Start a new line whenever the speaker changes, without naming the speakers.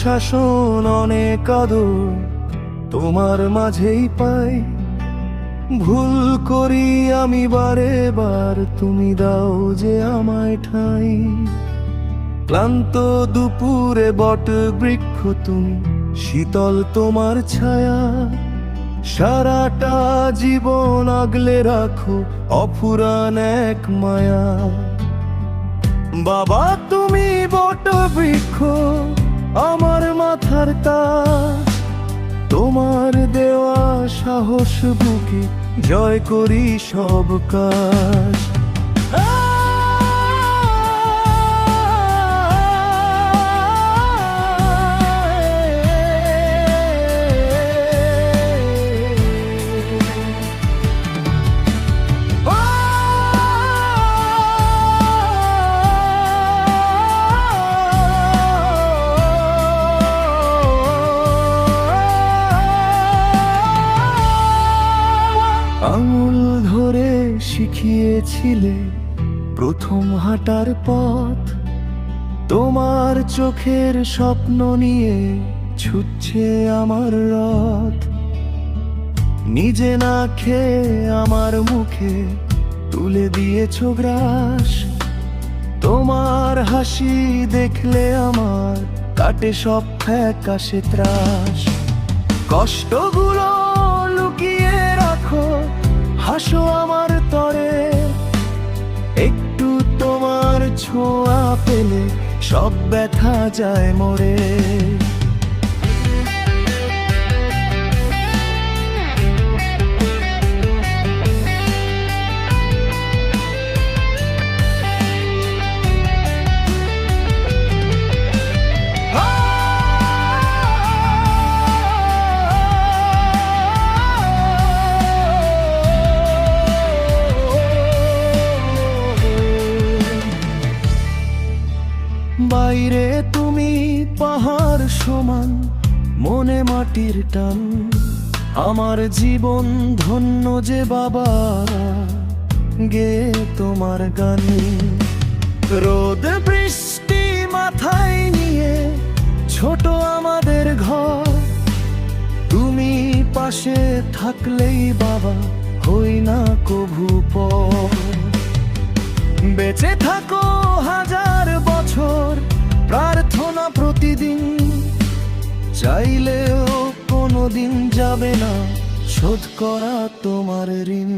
শাসন অনেক আদর তোমার মাঝেই পাই। ভুল করি আমি বারে বার, তুমি দাও যে আমায় ঠাঁই। ক্লান্ত দুপুরে বট বৃক্ষ তুমি, শীতল তোমার ছায়া। সারাটা জীবন আগলে রাখো অফুরান এক মায়া। বাবা তুমি বট বৃক্ষ আমার মাথার তাজ, তোমার দেওয়া সাহস বুকে জয় করি সব কাজ। আঙুল ধরে শিখিয়েছিলে প্রথম হাঁটার পথ, তোমার চোখের স্বপ্ন নিয়ে ছুটছে আমার রথ। নিজে না খেয়ে আমার মুখে তুলে দিয়েছ গ্রাস, তোমার হাসি দেখলে আমার কাটে সব ফ্যাকাশে ত্রাস। কষ্টগুলো লুকিয়ে রাখো, হাসো আমার তরে, একটু তোমার ছোঁয়া পেলে সব ব্যথা যায় মরে। বাইরে তুমি পাহাড় সমান, মনে মাটির টান। আমার জীবন ধন্য যে বাবা, গে তোমার গান। রোদ বৃষ্টি মাথায় নিয়ে ছোট আমাদের ঘর, তুমি পাশে থাকলেই বাবা হই না কভু পর। বেঁচে থাকো হাজার বছর, প্রার্থনা প্রতিদিন, চাইলেও কোনোদিন যাবে না শোধ করা তোমার ঋণ।